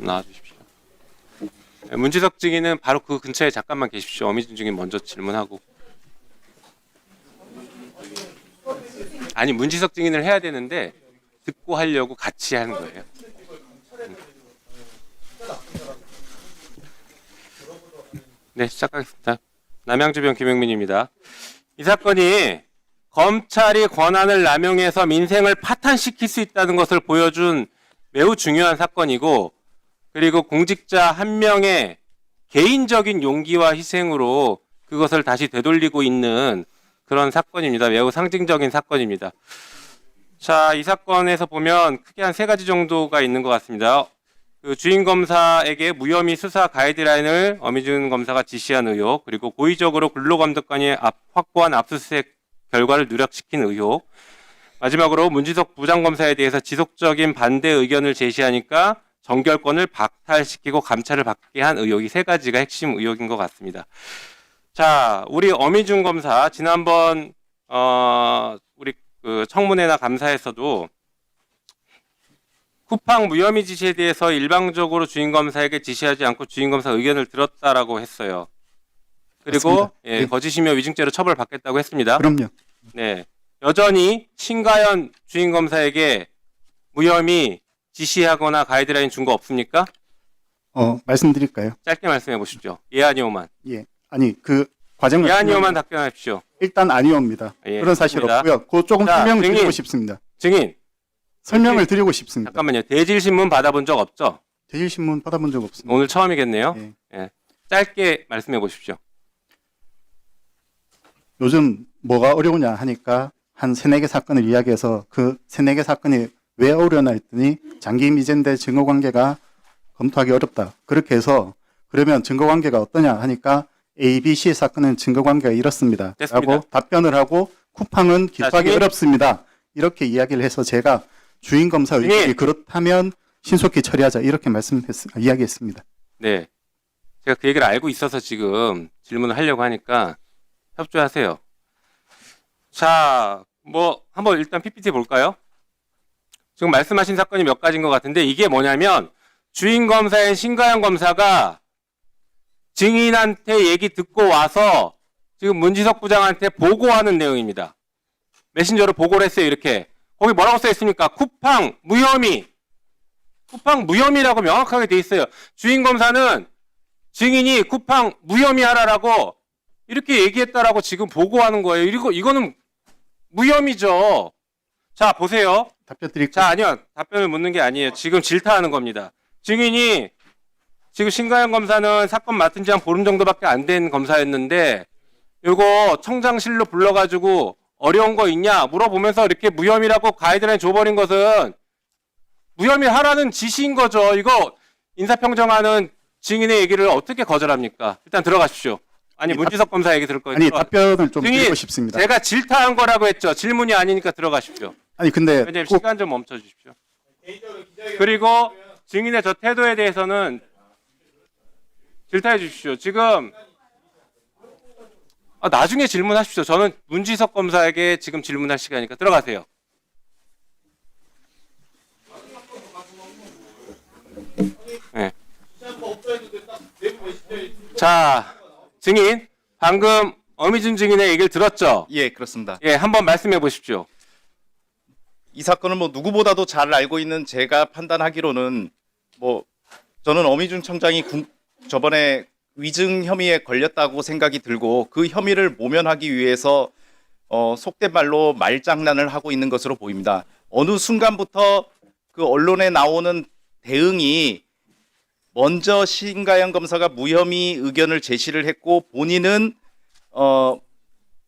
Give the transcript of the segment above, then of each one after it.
좀 나와주십시오. 네, 문지석 증인은 바로 그 근처에 잠깐만 계십시오. 어미준 증인 먼저 질문하고. 아니 문지석 증인을 해야 되는데 듣고 하려고 같이 하는 거예요. 네, 시작하겠습니다. 남양주변 김영민입니다. 이 사건이 검찰이 권한을 남용해서 민생을 파탄시킬 수 있다는 것을 보여준 매우 중요한 사건이고, 그리고 공직자 한 명의 개인적인 용기와 희생으로 그것을 다시 되돌리고 있는 그런 사건입니다. 매우 상징적인 사건입니다. 자, 이 사건에서 보면 크게 한 세 가지 정도가 있는 것 같습니다. 그 주인 검사에게 무혐의 수사 가이드라인을 어미준 검사가 지시한 의혹, 그리고 고의적으로 근로감독관이 확보한 압수수색 결과를 누락시킨 의혹, 마지막으로 문지석 부장검사에 대해서 지속적인 반대 의견을 제시하니까 정결권을 박탈시키고 감찰을 받게 한 의혹이 세 가지가 핵심 의혹인 것 같습니다. 자, 우리 어미준 검사 지난번 우리 그 청문회나 감사에서도 쿠팡 무혐의 지시에 대해서 일방적으로 주인 검사에게 지시하지 않고 주인 검사 의견을 들었다라고 했어요. 그리고 예, 네. 거짓이며 위증죄로 처벌받겠다고 했습니다. 그럼요. 네, 여전히 신가연 주인 검사에게 무혐의 지시하거나 가이드라인 준 거 없습니까? 말씀드릴까요? 짧게 말씀해 보십시오. 예 아니오만. 예. 아니 그 과정을 예 아니오만 답변하십시오. 일단 아니옵니다. 예, 그런 사실 좋습니다. 없고요. 그 조금 자, 설명을 증인. 드리고 싶습니다. 증인. 설명을 드리고 싶습니다. 잠깐만요. 대질신문 받아본 적 없죠? 대질신문 받아본 적 없습니다. 오늘 처음이겠네요. 예. 예. 짧게 말씀해 보십시오. 요즘 뭐가 어려우냐 하니까 한 세네 개 사건을 이야기해서 그 세네 개 사건이 왜 어려우냐 했더니 장기 미젠대 증거관계가 검토하기 어렵다. 그렇게 해서 그러면 증거관계가 어떠냐 하니까 A, B, C 사건은 증거관계가 이렇습니다. 됐습니다. 라고 답변을 하고 쿠팡은 기소하기 증인. 어렵습니다. 이렇게 이야기를 해서 제가 주인 검사 의견이 증인. 그렇다면 신속히 처리하자 이렇게 이야기했습니다. 네. 제가 그 얘기를 알고 있어서 지금 질문을 하려고 하니까 협조하세요. 자, 뭐 한번 일단 PPT 볼까요? 지금 말씀하신 사건이 몇 가지인 것 같은데 이게 뭐냐면 주인 검사인 신가연 검사가 증인한테 얘기 듣고 와서 지금 문지석 부장한테 보고하는 내용입니다. 메신저로 보고를 했어요. 이렇게. 거기 뭐라고 써 있습니까? 쿠팡 무혐의. 쿠팡 무혐의라고 명확하게 돼 있어요. 주인 검사는 증인이 쿠팡 무혐의 하라라고 이렇게 얘기했다라고 지금 보고하는 거예요. 이거는 무혐의죠. 자, 보세요. 답변 드릴까요? 자, 아니요. 답변을 묻는 게 아니에요. 지금 질타하는 겁니다. 증인이 지금 신가연 검사는 사건 맡은 지 한 보름 정도밖에 안 된 검사였는데 요거 청장실로 불러가지고 어려운 거 있냐 물어보면서 이렇게 무혐의라고 가이드라인 줘버린 것은 무혐의 하라는 지시인 거죠. 이거 인사평정하는 증인의 얘기를 어떻게 거절합니까? 일단 들어가십시오. 아니 문지석 검사 얘기 들을 거예요. 아니 답변을 좀 증인, 드리고 싶습니다. 제가 질타한 거라고 했죠. 질문이 아니니까 들어가십시오. 아니 근데 왜냐면 꼭 시간 좀 멈춰 주십시오. 그리고 증인의 저 태도에 대해서는 질타해 주십시오. 지금 나중에 질문하십시오. 저는 문지석 검사에게 지금 질문할 시간이니까 들어가세요. 네. 자, 증인 방금 어미준 증인의 얘기를 들었죠? 예, 그렇습니다. 예, 한번 말씀해 보십시오. 이 사건을 뭐 누구보다도 잘 알고 있는 제가 판단하기로는 뭐 저는 어미준 청장이 저번에 위증 혐의에 걸렸다고 생각이 들고 그 혐의를 모면하기 위해서 속된 말로 말장난을 하고 있는 것으로 보입니다. 어느 순간부터 그 언론에 나오는 대응이 먼저 신가연 검사가 무혐의 의견을 제시를 했고 본인은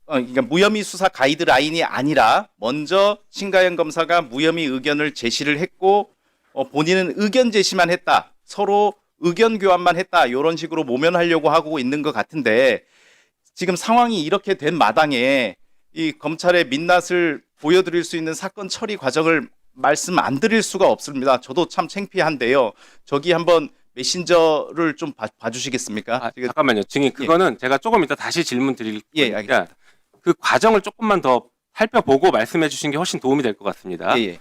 그러니까 무혐의 수사 가이드라인이 아니라 먼저 신가연 검사가 무혐의 의견을 제시를 했고 본인은 의견 제시만 했다. 서로 의견 교환만 했다. 이런 식으로 모면하려고 하고 있는 것 같은데 지금 상황이 이렇게 된 마당에 이 검찰의 민낯을 보여드릴 수 있는 사건 처리 과정을 말씀 안 드릴 수가 없습니다. 저도 참 창피한데요. 저기 한번 메신저를 좀 봐주시겠습니까? 잠깐만요. 증인 그거는 제가 조금 이따 다시 질문 드릴 예, 거니까 알겠습니다. 그 과정을 조금만 더 살펴보고 말씀해 주신 게 훨씬 도움이 될 것 같습니다. 예, 예.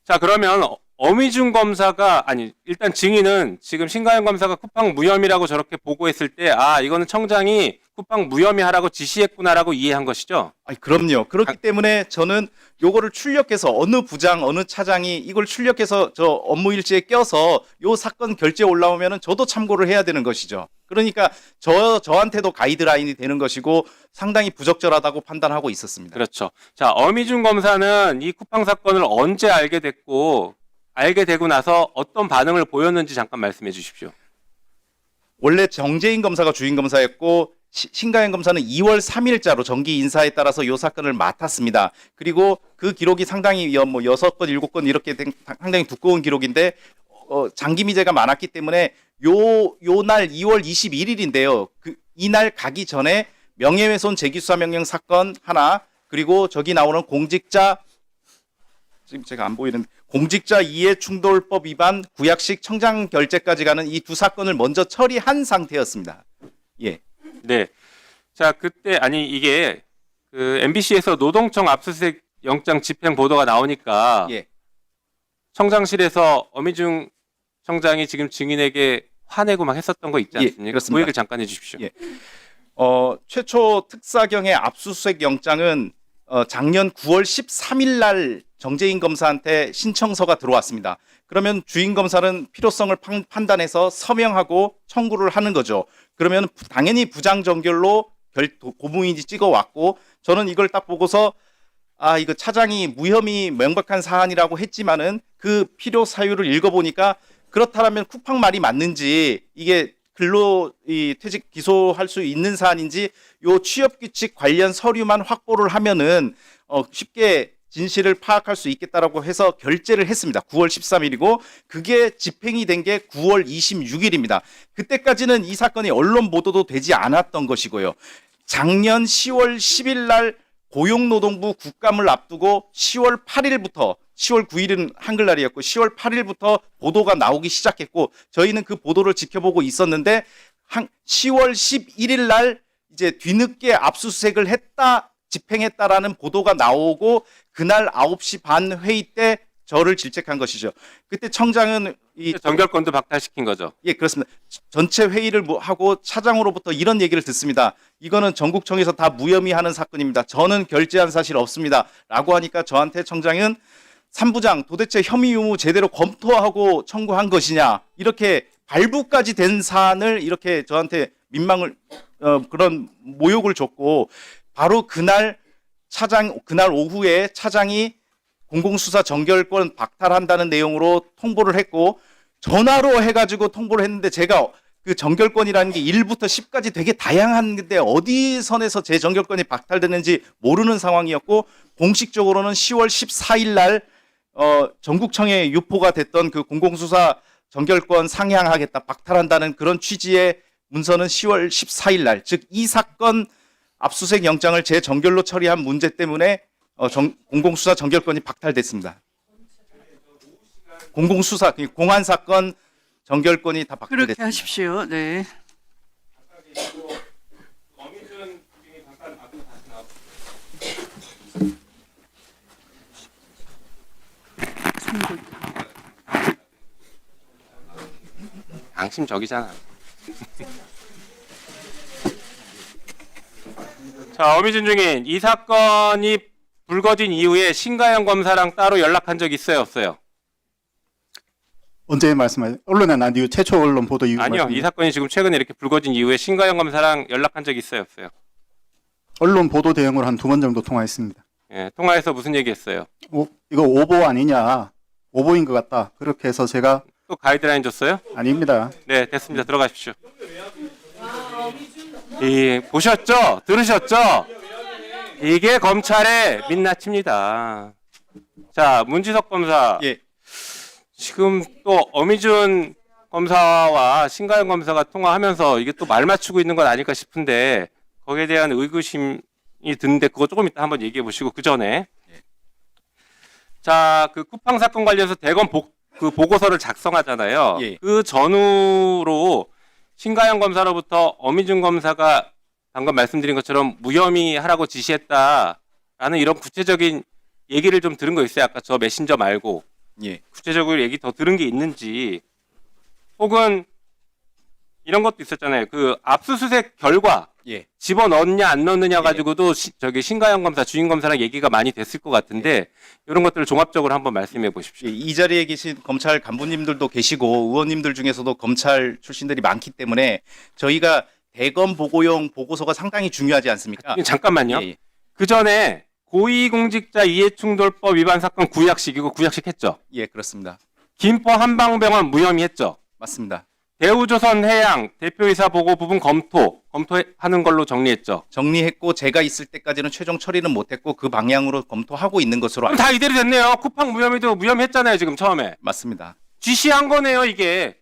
자, 그러면 어미준 검사가 아니 일단 증인은 지금 신가영 검사가 쿠팡 무혐의라고 저렇게 보고했을 때 아 이거는 청장이 쿠팡 무혐의 하라고 지시했구나라고 이해한 것이죠. 아니, 그럼요. 그렇기 때문에 저는 요거를 출력해서 어느 부장, 어느 차장이 이걸 출력해서 저 업무 일지에 껴서 요 사건 결제 올라오면은 저도 참고를 해야 되는 것이죠. 그러니까 저한테도 가이드라인이 되는 것이고 상당히 부적절하다고 판단하고 있었습니다. 그렇죠. 자, 어미준 검사는 이 쿠팡 사건을 언제 알게 됐고 알게 되고 나서 어떤 반응을 보였는지 잠깐 말씀해 주십시오. 원래 정재인 검사가 주임 검사였고 신가영 검사는 2월 3일자로 정기 인사에 따라서 이 사건을 맡았습니다. 그리고 그 기록이 상당히 뭐 6건, 7건 이렇게 상당히 두꺼운 기록인데 장기 미제가 많았기 때문에 요 날 2월 21일인데요. 이날 가기 전에 명예훼손 재기수사 명령 사건 하나, 그리고 저기 나오는 공직자, 지금 제가 안 보이는 공직자 이해충돌법 위반 구약식 청장 결재까지 가는 이 두 사건을 먼저 처리한 상태였습니다. 예. 네. 자, 그때 아니 이게 그 MBC에서 노동청 압수수색 영장 집행 보도가 나오니까 예. 청장실에서 어미중 청장이 지금 증인에게 화내고 막 했었던 거 있지 예, 않습니까? 그렇습니다. 그 얘기를 잠깐 해주십시오. 예. 최초 특사경의 압수수색 영장은 작년 9월 13일 날 정재인 검사한테 신청서가 들어왔습니다. 그러면 주임 검사는 필요성을 판단해서 서명하고 청구를 하는 거죠. 그러면 당연히 부장 정결로 고무인지 찍어왔고 저는 이걸 딱 보고서 아 이거 차장이 무혐의 명백한 사안이라고 했지만은 그 필요 사유를 읽어보니까 그렇다면 쿠팡 말이 맞는지 이게 근로 퇴직 기소할 수 있는 사안인지 요 취업 규칙 관련 서류만 확보를 하면은 쉽게 진실을 파악할 수 있겠다라고 해서 결재를 했습니다. 9월 13일이고 그게 집행이 된 게 9월 26일입니다. 그때까지는 이 사건이 언론 보도도 되지 않았던 것이고요. 작년 10월 10일 날 고용노동부 국감을 앞두고 10월 8일부터 10월 9일은 한글날이었고 10월 8일부터 보도가 나오기 시작했고 저희는 그 보도를 지켜보고 있었는데 10월 11일 날 이제 뒤늦게 압수수색을 했다 집행했다라는 보도가 나오고 그날 9시 반 회의 때 저를 질책한 것이죠. 그때 청장은 정결권도 박탈시킨 거죠. 예, 그렇습니다. 전체 회의를 하고 차장으로부터 이런 얘기를 듣습니다. 이거는 전국청에서 다 무혐의 하는 사건입니다. 저는 결재한 사실 없습니다. 라고 하니까 저한테 청장은 3부장 도대체 혐의 유무 제대로 검토하고 청구한 것이냐 이렇게 발부까지 된 사안을 이렇게 저한테 민망을 그런 모욕을 줬고 바로 그날 오후에 차장이 공공수사 정결권 박탈한다는 내용으로 통보를 했고 전화로 해가지고 통보를 했는데 제가 그 정결권이라는 게 1부터 10까지 되게 다양한데 어디 선에서 제 정결권이 박탈되는지 모르는 상황이었고 공식적으로는 10월 14일 날 전국청에 유포가 됐던 그 공공수사 정결권 상향하겠다 박탈한다는 그런 취지의 문서는 10월 14일 날 즉 이 사건 압수수색 영장을 제 정결로 처리한 문제 때문에 공공수사 정결권이 박탈됐습니다. 공공수사 공안 사건 정결권이 다 박탈됐습니다. 그렇게 하십시오. 네. 양심 적이잖아. 자, 어미준 증인, 이 사건이 불거진 이후에 신가영 검사랑 따로 연락한 적 있어요, 없어요? 언제 말씀하세요? 언론에 난 이후 최초 언론 보도 이후 아니요, 이 사건이 지금 최근에 이렇게 불거진 이후에 신가영 검사랑 연락한 적 있어요, 없어요? 언론 보도 대응으로 한 2번 정도 통화했습니다. 예, 통화해서 무슨 얘기했어요? 이거 오보 아니냐? 오보인 것 같다. 그렇게 해서 제가 또 가이드라인 줬어요? 아닙니다. 네, 됐습니다. 들어가십시오. 보셨죠? 들으셨죠? 이게 검찰의 민낯입니다. 자, 문지석 검사. 예. 지금 또 어미준 검사와 신가영 검사가 통화하면서 이게 또 말 맞추고 있는 건 아닐까 싶은데 거기에 대한 의구심이 드는데 그거 조금 이따 한번 얘기해 보시고 그 전에 자, 그 쿠팡 사건 관련해서 대검 그 보고서를 작성하잖아요. 예. 그 전후로 신가영 검사로부터 어미준 검사가 방금 말씀드린 것처럼 무혐의 하라고 지시했다라는 이런 구체적인 얘기를 좀 들은 거 있어요. 아까 저 메신저 말고 예. 구체적으로 얘기 더 들은 게 있는지, 혹은 이런 것도 있었잖아요. 그 압수수색 결과 예. 집어넣느냐 안 넣느냐 가지고도 저기 신가영 검사, 주인 검사랑 얘기가 많이 됐을 것 같은데 이런 것들을 종합적으로 한번 말씀해 보십시오. 예, 이 자리에 계신 검찰 간부님들도 계시고 의원님들 중에서도 검찰 출신들이 많기 때문에 저희가 대검 보고용 보고서가 상당히 중요하지 않습니까? 잠깐만요. 예, 예. 그 전에 고위공직자 이해충돌법 위반 사건 구약식, 이거 구약식 했죠. 예, 그렇습니다. 김포 한방병원 무혐의 했죠. 맞습니다. 대우조선해양 대표이사 보고 부분 검토하는 걸로 정리했죠. 정리했고 제가 있을 때까지는 최종 처리는 못했고 그 방향으로 검토하고 있는 것으로 그럼 다 이대로 됐네요. 쿠팡 무혐의도 무혐의했잖아요, 지금 처음에. 맞습니다. 지시한 거네요, 이게.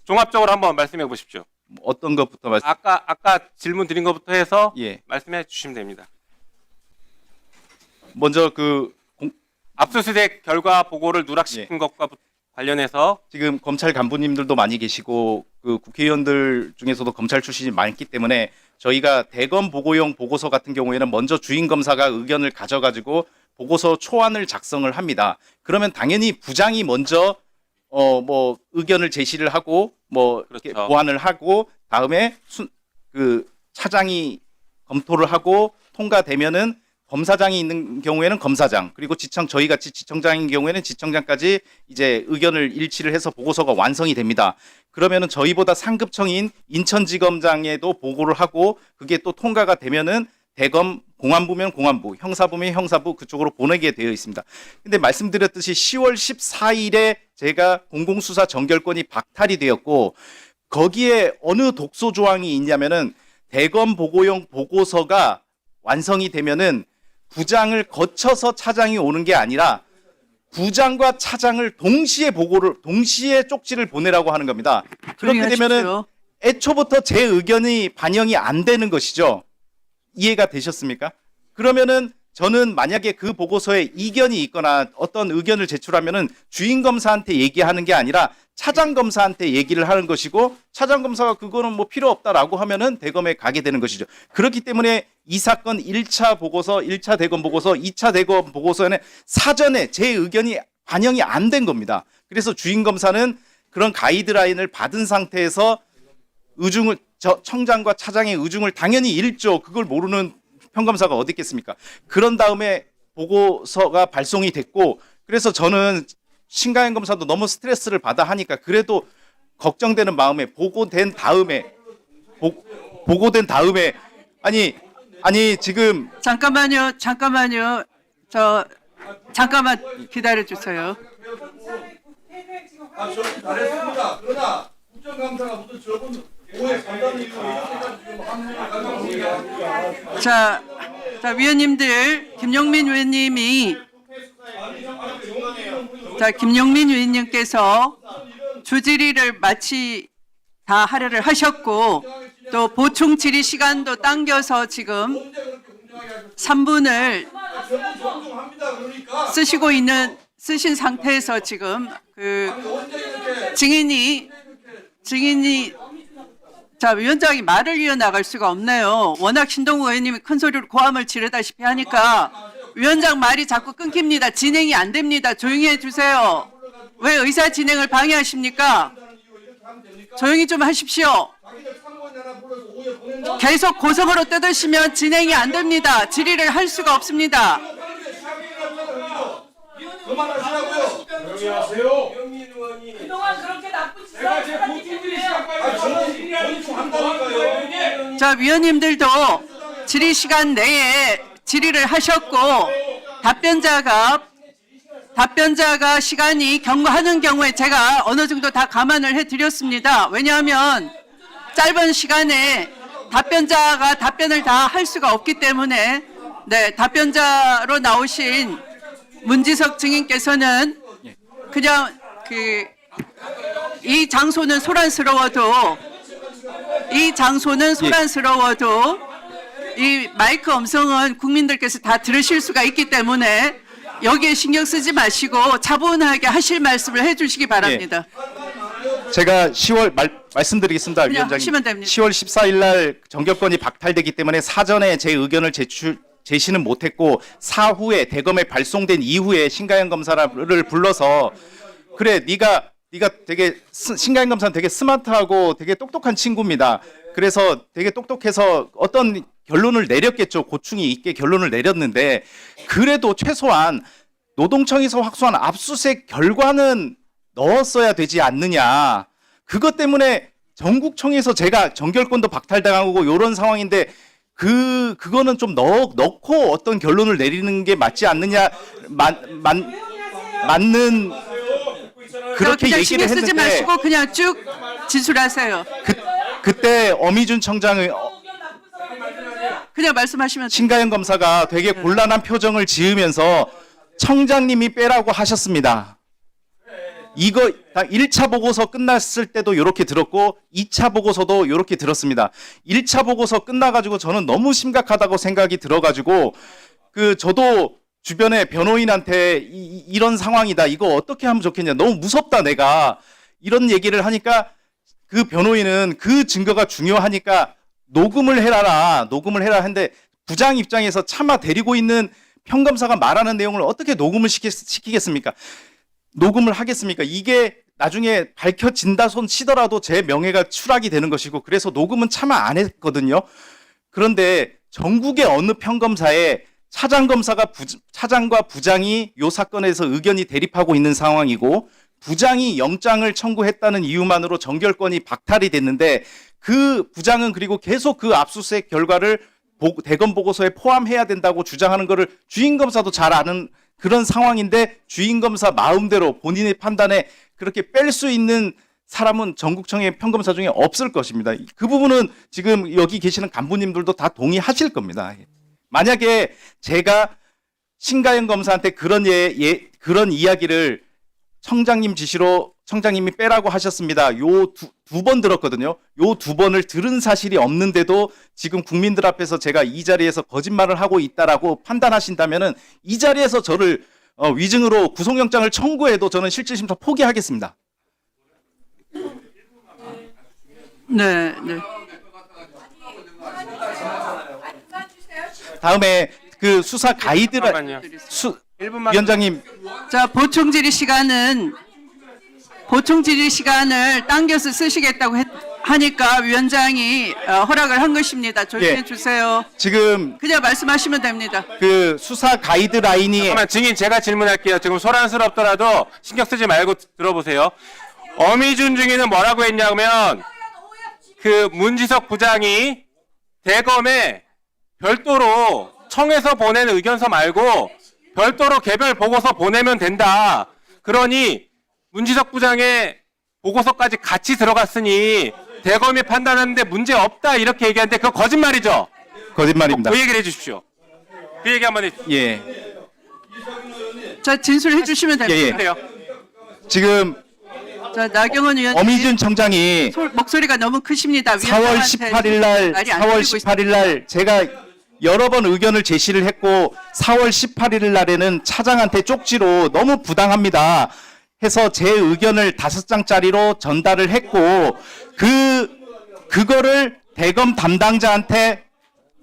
종합적으로 한번 말씀해 보십시오. 어떤 것부터 말씀? 아까 질문 드린 것부터 해서 예. 말씀해 주시면 됩니다. 먼저 압수수색 결과 보고를 누락시킨 것과 관련해서 지금 검찰 간부님들도 많이 계시고 그 국회의원들 중에서도 검찰 출신이 많기 때문에 저희가 대검 보고용 보고서 같은 경우에는 먼저 주인 검사가 의견을 가져가지고 보고서 초안을 작성을 합니다. 그러면 당연히 부장이 먼저 뭐 의견을 제시를 하고 뭐 이렇게 그렇죠. 보완을 하고 다음에 그 차장이 검토를 하고 통과되면은 검사장이 있는 경우에는 검사장, 그리고 저희 같이 지청장인 경우에는 지청장까지 이제 의견을 일치를 해서 보고서가 완성이 됩니다. 그러면은 저희보다 상급청인 인천지검장에도 보고를 하고 그게 또 통과가 되면은 대검 공안부면 공안부, 형사부면 형사부 그쪽으로 보내게 되어 있습니다. 근데 말씀드렸듯이 10월 14일에 제가 공공수사 전결권이 박탈이 되었고 거기에 어느 독소 조항이 있냐면은 대검 보고용 보고서가 완성이 되면은 부장을 거쳐서 차장이 오는 게 아니라 부장과 차장을 동시에 쪽지를 보내라고 하는 겁니다. 그렇게 되면은 애초부터 제 의견이 반영이 안 되는 것이죠. 이해가 되셨습니까? 그러면은 저는 만약에 그 보고서에 이견이 있거나 어떤 의견을 제출하면은 주인 검사한테 얘기하는 게 아니라 차장 검사한테 얘기를 하는 것이고 차장 검사가 그거는 뭐 필요 없다라고 하면은 대검에 가게 되는 것이죠. 그렇기 때문에 이 사건 1차 보고서, 1차 대검 보고서, 2차 대검 보고서에는 사전에 제 의견이 반영이 안 된 겁니다. 그래서 주인 검사는 그런 가이드라인을 받은 상태에서 청장과 차장의 의중을 당연히 읽죠. 그걸 모르는 평검사가 어디 있겠습니까? 그런 다음에 보고서가 발송이 됐고 그래서 저는 신가영 검사도 너무 스트레스를 받아 하니까 그래도 걱정되는 마음에 보고된 다음에 아니 지금 잠깐만요. 잠깐만 기다려 주세요. 저는 잘했습니다. 그러나 국정감사가 무슨 저분 오해 판단을 이유로 이렇게까지 자, 위원님들 김용민 위원님께서 주질의를 마치 다 할애를 하셨고 또 보충 질의 시간도 당겨서 지금 3분을 쓰신 상태에서 지금 그 증인이 자, 위원장이 말을 이어나갈 수가 없네요. 워낙 신동우 의원님이 큰 소리로 고함을 지르다시피 하니까 위원장 말이 자꾸 끊깁니다. 진행이 안 됩니다. 조용히 해주세요. 왜 의사 진행을 방해하십니까? 조용히 좀 하십시오. 계속 고성으로 뜯으시면 진행이 안 됩니다. 질의를 할 수가 없습니다. 그만하시라고요. 조용히 하세요. 그동안 그렇게 나쁜 짓을 제가 제 보충들이 시간까지 저는 한다니까요. 자, 위원님들도 질의 시간 내에 질의를 하셨고 답변자가 시간이 경과하는 경우에 제가 어느 정도 다 감안을 해드렸습니다. 왜냐하면 짧은 시간에 답변자가 답변을 다 할 수가 없기 때문에 답변자로 나오신 문지석 증인께서는 그냥 이 장소는 소란스러워도 이 마이크 음성은 국민들께서 다 들으실 수가 있기 때문에 여기에 신경 쓰지 마시고 차분하게 하실 말씀을 해주시기 바랍니다. 제가 말씀드리겠습니다, 그냥 위원장님. 하시면 됩니다. 10월 14일 날 정결권이 박탈되기 때문에 사전에 제 의견을 제시는 못했고 사후에 대검에 발송된 이후에 신가영 검사를 불러서 그래 네가 되게 신가영 검사는 되게 스마트하고 되게 똑똑한 친구입니다. 그래서 되게 똑똑해서 어떤 결론을 내렸겠죠. 고충이 있게 결론을 내렸는데 그래도 최소한 노동청에서 확수한 압수수색 결과는 넣었어야 되지 않느냐. 그것 때문에 전국청에서 제가 정결권도 박탈당하고 이런 상황인데 그거는 좀 넣고 어떤 결론을 내리는 게 맞지 않느냐. 맞는 그렇게 그냥 얘기를 신경 쓰지 했는데 마시고 그냥 쭉 진술하세요. 그때 어미준 청장의 그냥 말씀하시면 돼요. 신가영 검사가 되게 곤란한 표정을 지으면서 청장님이 빼라고 하셨습니다. 이거 1차 보고서 끝났을 때도 이렇게 들었고 2차 보고서도 이렇게 들었습니다. 1차 보고서 끝나가지고 저는 너무 심각하다고 생각이 들어가지고 저도 주변에 변호인한테 이런 상황이다. 이거 어떻게 하면 좋겠냐. 너무 무섭다 내가. 이런 얘기를 하니까 그 변호인은 그 증거가 중요하니까 녹음을 해라 했는데 부장 입장에서 차마 데리고 있는 평검사가 말하는 내용을 어떻게 녹음을 시키겠습니까? 녹음을 하겠습니까? 이게 나중에 밝혀진다 손 치더라도 제 명예가 추락이 되는 것이고 그래서 녹음은 차마 안 했거든요. 그런데 전국의 어느 평검사에 차장과 부장이 이 사건에서 의견이 대립하고 있는 상황이고 부장이 영장을 청구했다는 이유만으로 정결권이 박탈이 됐는데 그 부장은 그리고 계속 그 압수수색 결과를 대검 보고서에 포함해야 된다고 주장하는 것을 주임검사도 잘 아는 그런 상황인데 주임검사 마음대로 본인의 판단에 그렇게 뺄 수 있는 사람은 전국청의 평검사 중에 없을 것입니다. 그 부분은 지금 여기 계시는 간부님들도 다 동의하실 겁니다. 만약에 제가 신가영 검사한테 그런 이야기를 청장님 지시로 청장님이 빼라고 하셨습니다. 요 두 번 들었거든요. 요 두 번을 들은 사실이 없는데도 지금 국민들 앞에서 제가 이 자리에서 거짓말을 하고 있다라고 판단하신다면은 이 자리에서 저를 위증으로 구속영장을 청구해도 저는 실질심사 포기하겠습니다. 네. 다음에 그 수사 가이드라인 잠깐만요. 1분만 위원장님 자, 보충 질의 시간을 당겨서 쓰시겠다고 하니까 위원장이 허락을 한 것입니다. 조심해 예. 주세요. 지금 그냥 말씀하시면 됩니다. 그 수사 가이드라인이 잠깐만 증인 제가 질문할게요. 지금 소란스럽더라도 신경 쓰지 말고 들어보세요. 어미준 증인은 뭐라고 했냐면 그 문지석 부장이 대검에 별도로 청에서 보낸 의견서 말고 별도로 개별 보고서 보내면 된다. 그러니 문지석 부장의 보고서까지 같이 들어갔으니 대검이 판단하는데 문제 없다 이렇게 얘기하는데 그거 거짓말이죠? 거짓말입니다. 그 얘기를 해주십시오. 그 얘기 한번 해주십시오. 예. 자, 진술해 주시면 됩니다. 예. 해요. 지금 자, 나경원 위원님 어미준 청장이 목소리가 너무 크십니다. 4월 18일 날 제가 여러 번 의견을 제시를 했고 4월 18일 날에는 차장한테 쪽지로 너무 부당합니다 해서 제 의견을 5장짜리로 전달을 했고 그거를 대검 담당자한테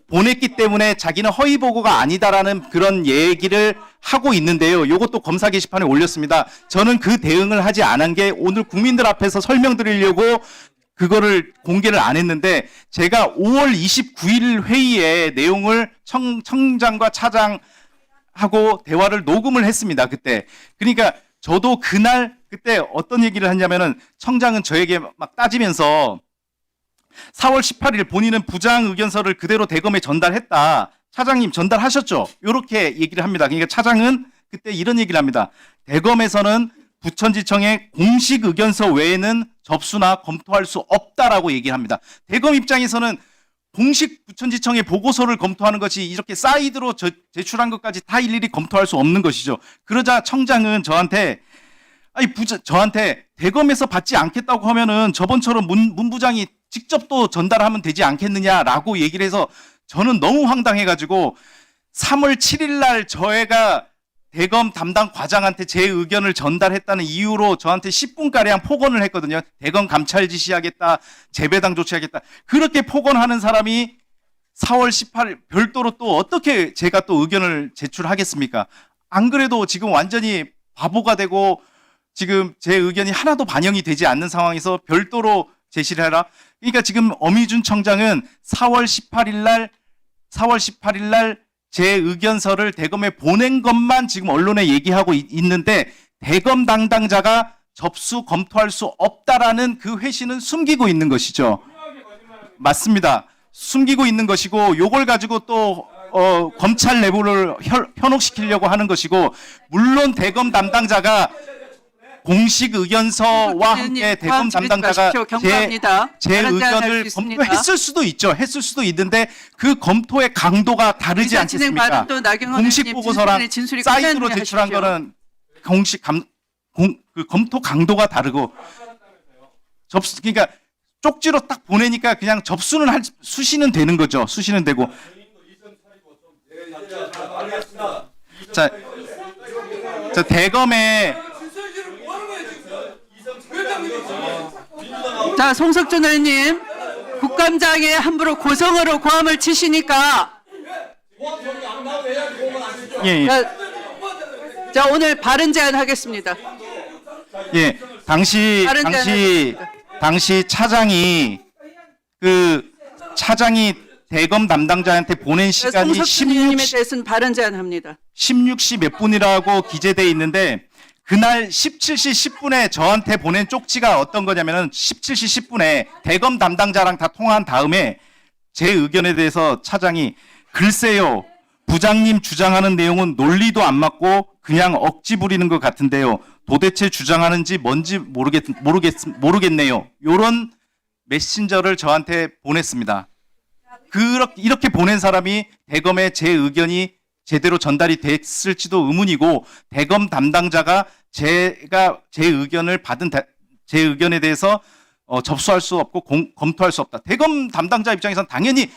보냈기 때문에 자기는 허위 보고가 아니다라는 그런 얘기를 하고 있는데요. 이것도 검사 게시판에 올렸습니다. 저는 그 대응을 하지 않은 게 오늘 국민들 앞에서 설명드리려고 그거를 공개를 안 했는데 제가 5월 29일 회의에 내용을 청장과 차장하고 대화를 녹음을 했습니다. 그때. 그러니까 저도 그때 어떤 얘기를 했냐면은 청장은 저에게 막 따지면서 4월 18일 본인은 부장 의견서를 그대로 대검에 전달했다. 차장님 전달하셨죠? 이렇게 얘기를 합니다. 그러니까 차장은 그때 이런 얘기를 합니다. 대검에서는 부천지청의 공식 의견서 외에는 접수나 검토할 수 없다라고 얘기를 합니다. 대검 입장에서는 공식 부천지청의 보고서를 검토하는 것이 이렇게 사이드로 제출한 것까지 다 일일이 검토할 수 없는 것이죠. 그러자 청장은 저한테 대검에서 받지 않겠다고 하면은 저번처럼 문 부장이 직접 또 전달하면 되지 않겠느냐라고 얘기를 해서 저는 너무 황당해가지고 3월 7일 날 저희가 대검 담당 과장한테 제 의견을 전달했다는 이유로 저한테 10분가량 폭언을 했거든요. 대검 감찰 지시하겠다, 재배당 조치하겠다. 그렇게 폭언하는 사람이 4월 18일 별도로 또 어떻게 제가 또 의견을 제출하겠습니까? 안 그래도 지금 완전히 바보가 되고 지금 제 의견이 하나도 반영이 되지 않는 상황에서 별도로 제시를 해라. 그러니까 지금 어미준 청장은 4월 18일 날 제 의견서를 대검에 보낸 것만 지금 언론에 얘기하고 있는데 대검 담당자가 접수 검토할 수 없다라는 그 회신은 숨기고 있는 것이죠. 맞습니다. 숨기고 있는 것이고 요걸 가지고 또 검찰 내부를 현혹시키려고 하는 것이고 물론 대검 담당자가 공식 의견서와 함께 대검 담당자가 제 의견을 검토했을 수도 있죠. 했을 수도 있는데 그 검토의 강도가 다르지 않겠습니까? 공식 보고서랑 사이드로 제출한 거는 공식 그 검토 강도가 다르고 그러니까 쪽지로 딱 보내니까 그냥 접수는 수시는 되는 거죠. 수시는 되고. 자 대검에 자, 송석준 의원님, 국감장에 함부로 고성어로 고함을 치시니까 예. 자, 오늘 발언 제안하겠습니다. 예, 당시 차장이 대검 담당자한테 보낸 시간이 송석준 의원님에 대해서는 발언 제안합니다. 16시 몇 분이라고 기재돼 있는데 그날 17시 10분에 저한테 보낸 쪽지가 어떤 거냐면은 17시 10분에 대검 담당자랑 다 통화한 다음에 제 의견에 대해서 차장이 글쎄요. 부장님 주장하는 내용은 논리도 안 맞고 그냥 억지 부리는 것 같은데요. 도대체 주장하는지 뭔지 모르겠네요. 요런 메신저를 저한테 보냈습니다. 이렇게 보낸 사람이 대검에 제 의견이 제대로 전달이 됐을지도 의문이고 대검 담당자가 제가 제 의견을 제 의견에 대해서 접수할 수 없고 검토할 수 없다. 대검 담당자 입장에서는 당연히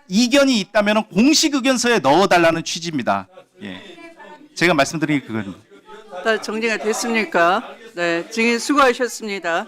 이견이 있다면 공식 의견서에 넣어달라는 취지입니다. 예. 제가 말씀드린 게 그겁니다. 다 정리가 됐습니까? 네, 증인 수고하셨습니다.